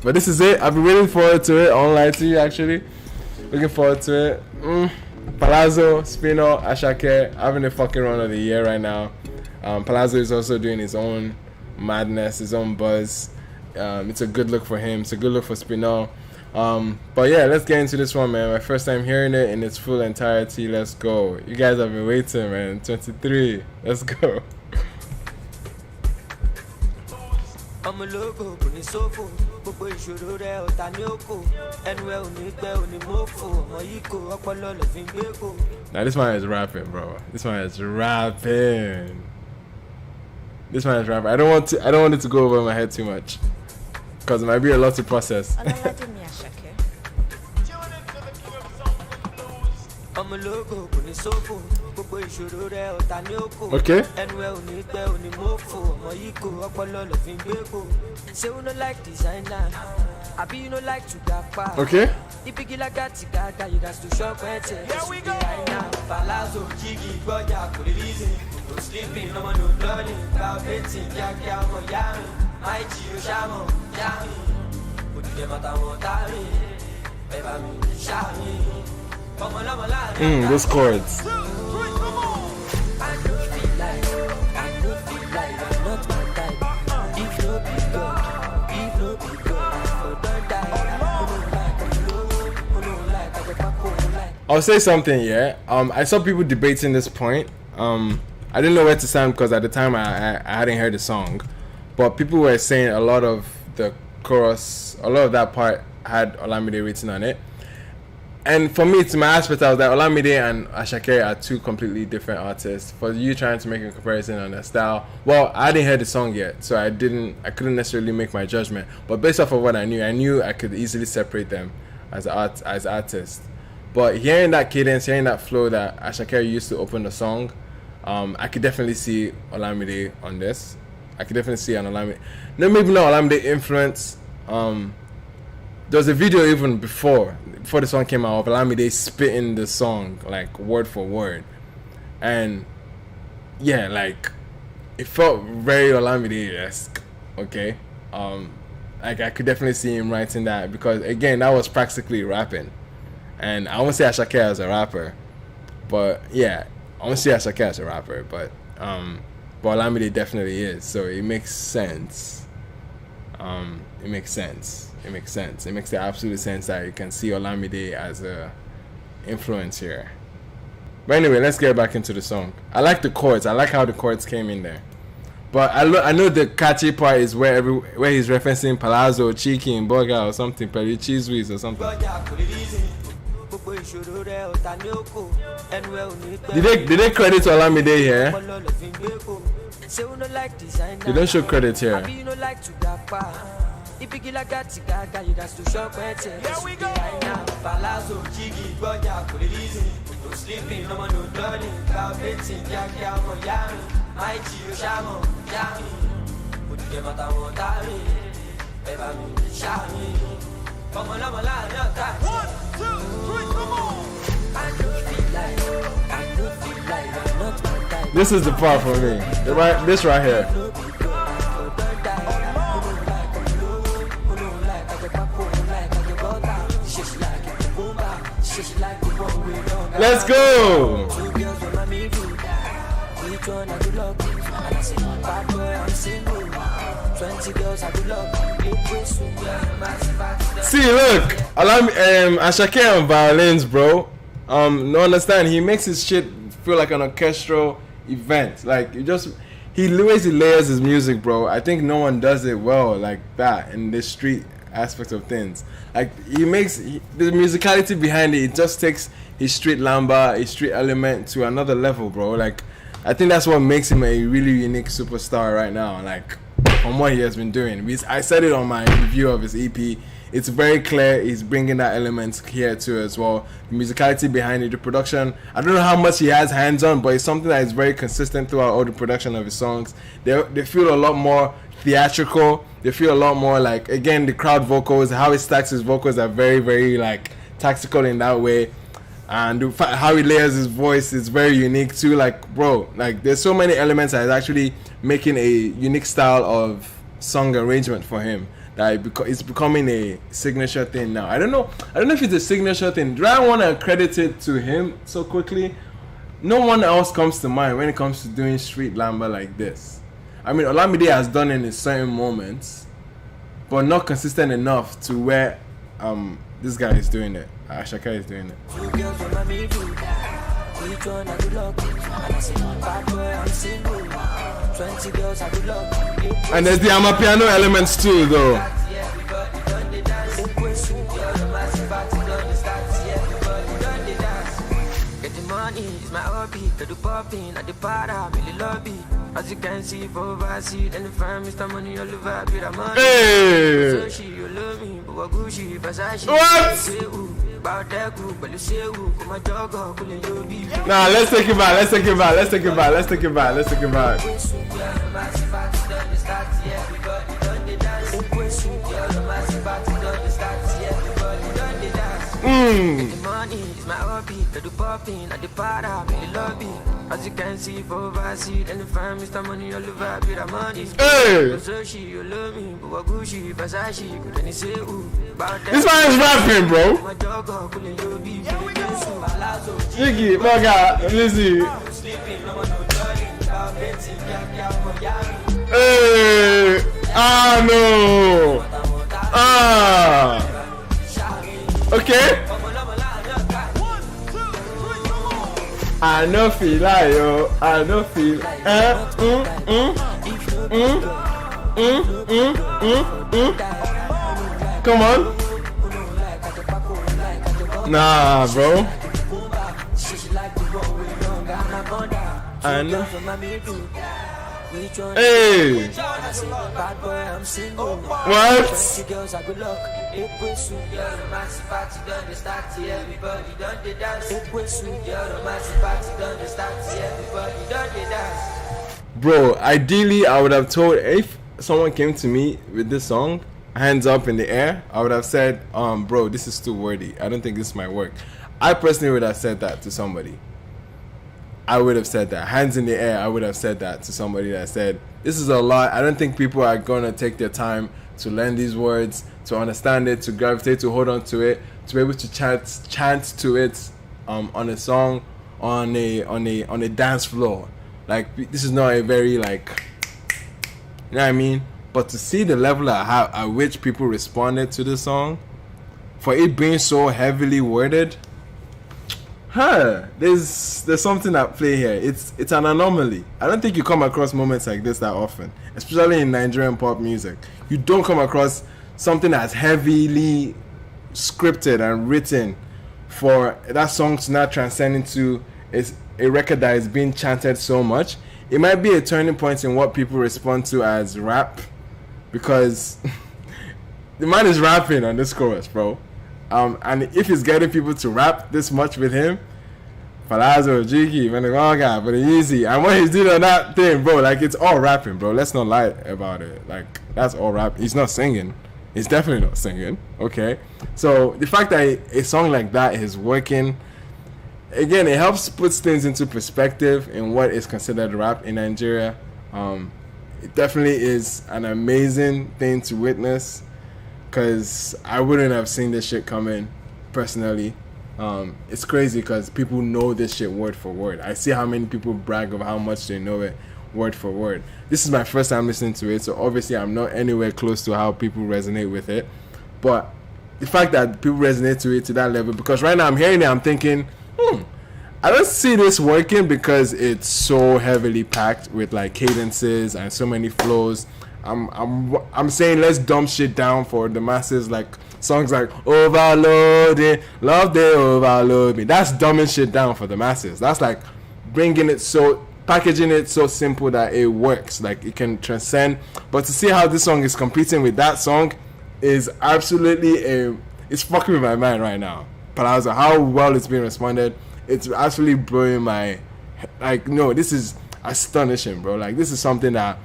But this is it. I've been waiting forward to it. I won't lie to you, actually. Looking forward to it. Palazzo, SPINALL, Asake, having a fucking run of the year right now. Palazzo is also doing his own madness, his own buzz. It's a good look for him. It's a good look for SPINALL. But yeah, let's get into this one, man. My first time hearing it in its full entirety. Let's go. You guys have been waiting, man. 23. Let's go. I'm a logo, now this man is rapping, bro. This man is rapping. This man is rapping. I don't want it to go over my head too much, because it might be a lot to process. Ololademi Asake. Okay. Okay. Those chords. I'll say something, yeah. I saw people debating this point. I didn't know where to stand because at the time I hadn't heard the song, but people were saying a lot of the chorus, a lot of that part had Olamide written on it. And for me, to my aspect, I was like, Olamide and Asake are two completely different artists. For you trying to make a comparison on their style, well, I hadn't heard the song yet, so I couldn't necessarily make my judgment. But based off of what I knew I could easily separate them as artists. But hearing that cadence, hearing that flow that Asake used to open the song, I could definitely see Olamide on this. I could definitely see an Olamide. No, maybe not Olamide influence. There was a video even before the song came out of Olamide spitting the song like word for word, and yeah, like it felt very Olamide-esque. Okay, like I could definitely see him writing that, because again, that was practically rapping. And I won't say Asake as a rapper, but yeah, I won't say Asake as a rapper, but Olamide definitely is. So it makes sense. It makes sense. It makes the absolute sense that you can see Olamide as a influence here. But anyway, let's get back into the song. I like the chords. I like how the chords came in there. But I know the catchy part is where he's referencing Palazzo, Chicken, Burger or something, Peri Cheese Whiz or something. Did they credit Olamide here? They don't show credit here. Here we go. One, two, three, come on. This is the part for me. This right here. Let's go. See, look, Asake on violins, bro. No, understand, he makes his shit feel like an orchestral event. Like the way he layers his music, bro. I think no one does it well like that in the street aspect of things. Like he makes the musicality behind it. It just takes his street lamba, his street element to another level, bro. Like I think that's what makes him a really unique superstar right now. Like from what he has been doing. I said it on my review of his EP. It's very clear he's bringing that element here too as well. The musicality behind it, the production. I don't know how much he has hands on, but it's something that is very consistent throughout all the production of his songs. They feel a lot more theatrical. They feel a lot more like, again, the crowd vocals, how he stacks his vocals are very, very like tactical in that way. And how he layers his voice is very unique too. Like, bro, like there's so many elements that is actually making a unique style of song arrangement for him that it's becoming a signature thing now. I don't know if it's a signature thing. Do I want to credit it to him so quickly? No one else comes to mind when it comes to doing street lamba like this. I mean, Olamide has done it in certain moments, but not consistent enough to where this guy is doing it. Asake is doing it. And there's the amapiano elements too, though. My hobby, to do popping at the para, really lobby. As you can see, for overseas, and the firm is the money all over, be the money. Hey! So she, you love me, but what Gucci, Versace. What? Nah, let's take it back. My hobby, to do popping at the para, really lobby. As you can see, for overseas, and the firm is the money all over, be the money. Hey! So she, you love me, but what Gucci, Versace, couldn't you say ooh? This man is rapping, bro. Jiggy, my God, listen. Hey! Ah, no! Ah! Okay? I no feel like yo, I no feel. Come on. Nah, bro. I know. Hey. What? Bro, ideally I would have told, if someone came to me with this song, hands up in the air, I would have said, bro, this is too wordy. I don't think this might work. I personally would have said that to somebody. I would have said that. Hands in the air, I would have said that to somebody that said, this is a lot. I don't think people are going to take their time to learn these words, to understand it, to gravitate, to hold on to it, to be able to chant to it on a song, on a dance floor. Like, this is not a very, like, you know what I mean? But to see the level at which people responded to the song, for it being so heavily worded, there's something at play here. It's an anomaly. I don't think you come across moments like this that often, especially in Nigerian pop music. You don't come across something that's heavily scripted and written for that song to not transcend into a record that is being chanted so much. It might be a turning point in what people respond to as rap, because the man is rapping on this chorus, bro. And if he's getting people to rap this much with him, Palazzo, Jiggy, Venegaga, but easy. And what he's doing on that thing, bro, like, it's all rapping, bro. Let's not lie about it. Like, that's all rap. He's not singing. He's definitely not singing. Okay? So the fact that a song like that is working, again, it helps put things into perspective in what is considered rap in Nigeria. It definitely is an amazing thing to witness, because I wouldn't have seen this shit coming personally. It's crazy because people know this shit word for word. I see how many people brag of how much they know it word for word. This is my first time listening to it, so obviously I'm not anywhere close to how people resonate with it. But the fact that people resonate to it to that level, because right now I'm hearing it, I'm thinking, I don't see this working because it's so heavily packed with like cadences and so many flows. I'm saying let's dumb shit down for the masses, like songs like Overloaded, Love They Overload Me. That's dumbing shit down for the masses. That's like packaging it so simple that it works, like it can transcend. But to see how this song is competing with that song is absolutely it's fucking with my mind right now. Palazzo, how well it's being responded, it's absolutely blowing my, like, no, this is astonishing, bro. Like, this is something that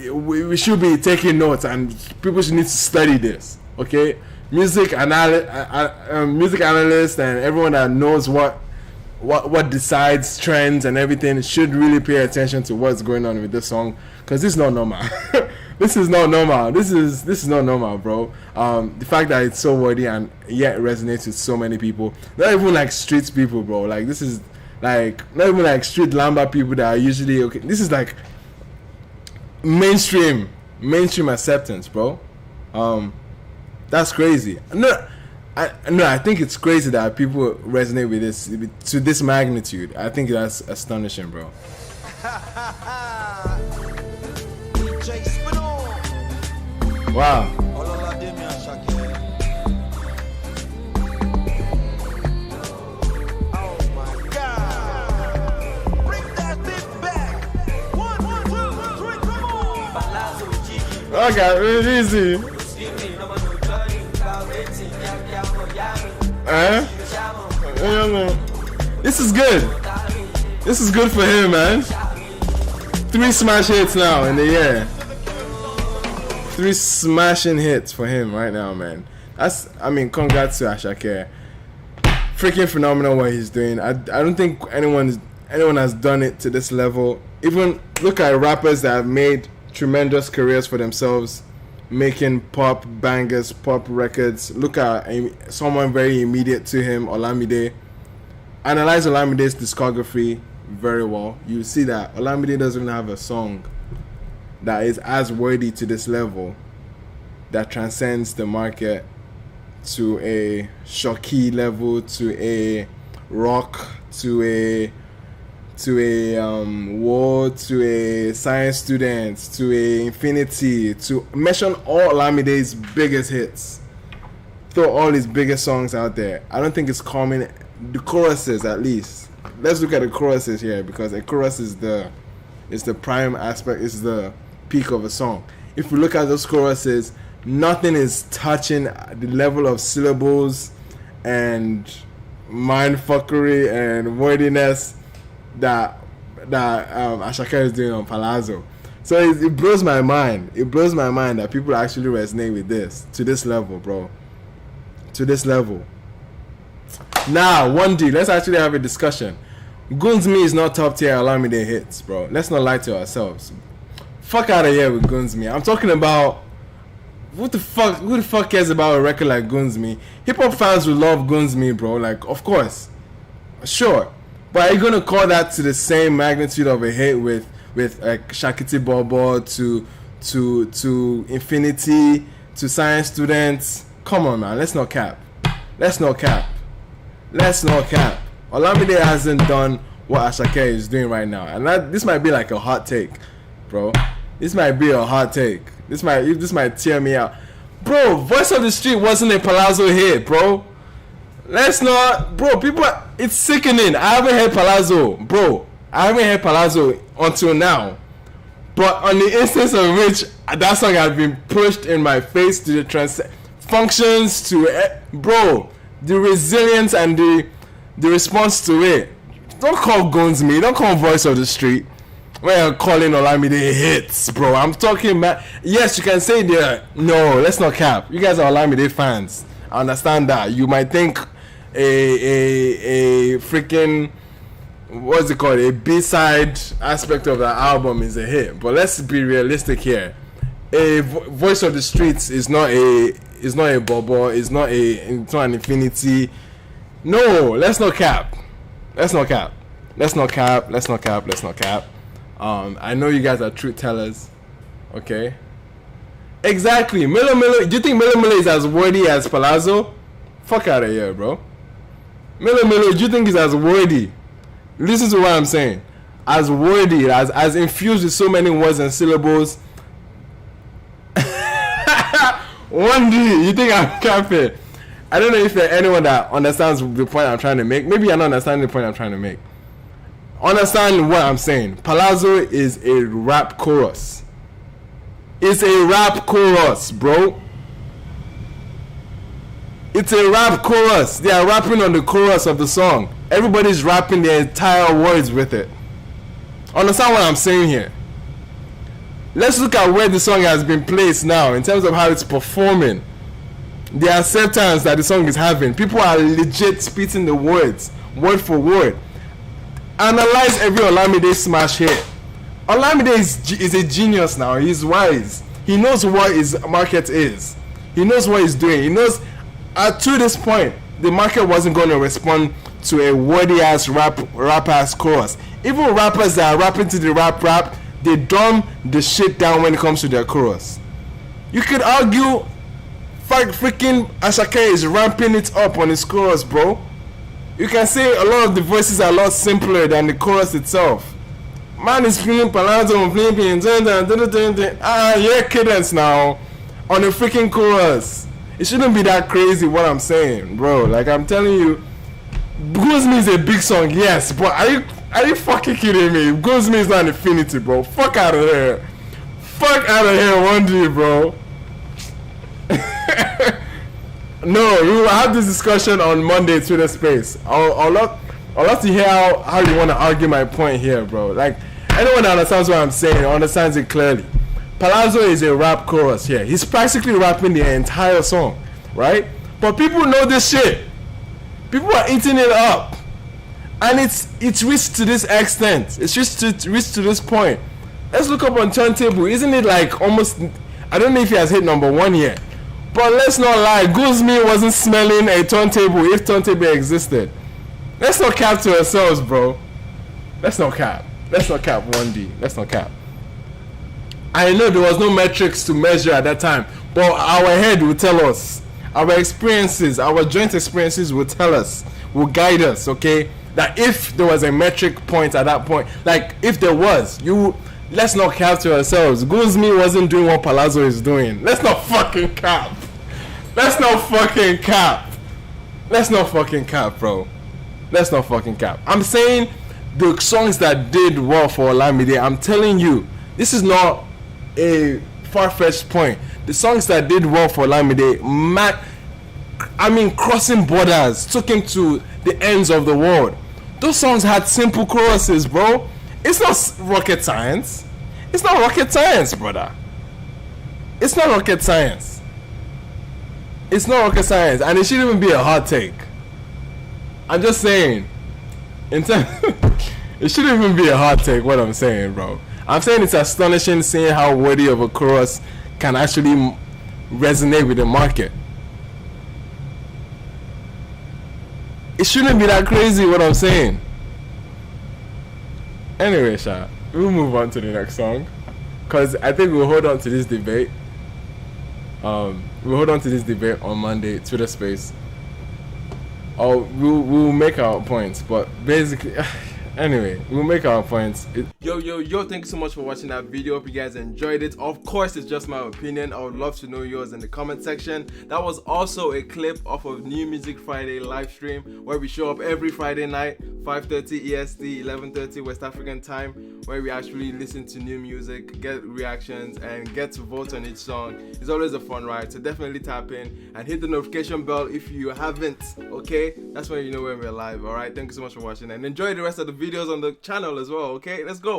we should be taking notes, and people should need to study this. Okay, music analysts and everyone that knows what decides trends and everything should really pay attention to what's going on with this song, because this is not normal. This is not normal. This is not normal, bro. The fact that it's so wordy and yet resonates with so many people. Not even like street people, bro. Like this is like not even like street lamba people that are usually okay. This is like mainstream acceptance, bro. That's crazy. I think it's crazy that people resonate with this to this magnitude. I think that's astonishing, bro. Wow. Ololademi Asake. Oh my God. Bring that beat back. 1, 2, 3, come on. Palazzo, Jiggy. Okay, easy. This is good. This is good for him, man. 3 smash hits now in the year. 3 smashing hits for him right now, man. Congrats to Asake. Freaking phenomenal what he's doing. I don't think anyone has done it to this level. Even look at rappers that have made tremendous careers for themselves, making pop bangers, pop records. Look at someone very immediate to him, Olamide. Analyze Olamide's discography very well. You see that Olamide doesn't even have a song that is as worthy to this level, that transcends the market to a shocky level, to a rock, to a war, to a science student, to a infinity, to mention all Olamide's biggest hits. Throw all his biggest songs out there. I don't think it's common. The choruses, at least. Let's look at the choruses here, because the chorus is the prime aspect, is the peak of a song. If we look at those choruses, nothing is touching the level of syllables and mindfuckery and wordiness that Asake is doing on Palazzo. So it blows my mind. It blows my mind that people actually resonate with this to this level, bro. To this level. Now, 1D, let's actually have a discussion. Guns Me is not top tier Olamide hits, bro. Let's not lie to ourselves. Fuck out of here with Guns Me. I'm talking about who the fuck cares about a record like Guns Me? Hip hop fans will love Guns Me, bro. Like, of course, sure. But are you gonna call that to the same magnitude of a hit with like Shakiti Bobo to Infinity to Science Students? Come on, man. Let's not cap. Olamide hasn't done what Asake is doing right now, and this might be like a hot take, bro. This might be a hot take. This might tear me out, bro. Voice of the Street wasn't a Palazzo hit, bro. Let's not, bro. It's sickening. I haven't heard Palazzo, bro. I haven't heard Palazzo until now. But on the instance of which that song has been pushed in my face to the functions to, bro, the resilience and the response to it. Don't call Guns Me. Don't call Voice of the Street. We're calling Olamide hits, bro. I'm talking about, yes, you can say there. No, let's not cap. You guys are Olamide fans. I understand that. You might think a freaking, what's it called, a B-side aspect of the album is a hit. But let's be realistic here. A Voice of the Streets is not a Bobo. It's not an Infinity. No, let's not cap. I know you guys are truth tellers. Okay. Exactly. Milo. Do you think Milo is as worthy as Palazzo? Fuck out of here, bro. Milo, do you think he's as worthy? Listen to what I'm saying. As worthy, as infused with so many words and syllables. 1D, you think I'm capping? I don't know if there's anyone that understands the point I'm trying to make. Maybe you're not understanding the point I'm trying to make. Understand what I'm saying. Palazzo is a rap chorus. It's a rap chorus, bro. It's a rap chorus. They are rapping on the chorus of the song. Everybody's rapping their entire words with it. Understand what I'm saying here? Let's look at where the song has been placed now in terms of how it's performing. The acceptance that the song is having. People are legit spitting the words, word for word. Analyze every Olamide smash hit. Olamide is a genius now. He's wise. He knows what his market is. He knows what he's doing. He knows to this point the market wasn't going to respond to a wordy ass rap ass chorus. Even rappers that are rapping to the rap, they dumb the shit down when it comes to their chorus. You could argue freaking Asake is ramping it up on his chorus, bro. You can say a lot of the voices are a lot simpler than the chorus itself. Man is feeling palazzo, yeah, cadence now on the freaking chorus. It shouldn't be that crazy what I'm saying, bro. Like I'm telling you, Goes Me is a big song, yes, but are you fucking kidding me? Goes Me is not infinity, bro. Fuck out of here. Fuck out of here one day, bro. No, we will have this discussion on Monday Twitter Space. I'll love to hear how you want to argue my point here, bro. Like, anyone that understands what I'm saying understands it clearly. Palazzo is a rap chorus here. He's practically rapping the entire song, right? But people know this shit. People are eating it up. And it's reached to this extent. It's just reached to this point. Let's look up on Turntable. Isn't it like almost... I don't know if he has hit #1 yet. But let's not lie, Goes Me wasn't smelling a turntable if turntable existed. Let's not cap to ourselves, bro. Let's not cap. Let's not cap 1D. Let's not cap. I know there was no metrics to measure at that time, but our head will tell us. Our experiences, our joint experiences will tell us, will guide us, okay? That if there was a metric point at that point, like if there was, let's not cap to ourselves. Goes Me wasn't doing what Palazzo is doing. Let's not fucking cap. Let's not fucking cap. Let's not fucking cap, bro. Let's not fucking cap. I'm saying the songs that did well for Olamide, I'm telling you, this is not a far-fetched point. The songs that did well for Olamide, crossing borders, took him to the ends of the world. Those songs had simple choruses, bro. It's not rocket science. It's not rocket science, brother. It's not rocket science. It's not rocket science, and it shouldn't even be a hot take. I'm just saying. It shouldn't even be a hot take, what I'm saying, bro. I'm saying it's astonishing seeing how worthy of a chorus can actually resonate with the market. It shouldn't be that crazy, what I'm saying. Anyway, Sha, we'll move on to the next song, because I think we'll hold on to this debate. We'll hold on to this debate on Monday, Twitter Space. Or we'll make our points, but basically, anyway, we'll make our points. Yo, thank you so much for watching that video. Hope you guys enjoyed it. Of course, it's just my opinion. I would love to know yours in the comment section. That was also a clip off of New Music Friday live stream, where we show up every Friday night, 5:30 EST, 11:30 West African time, where we actually listen to new music, get reactions, and get to vote on each song. It's always a fun ride, so definitely tap in and hit the notification bell if you haven't, okay? That's when you know when we're live, alright? Thank you so much for watching, and enjoy the rest of the videos on the channel as well, okay? Let's go!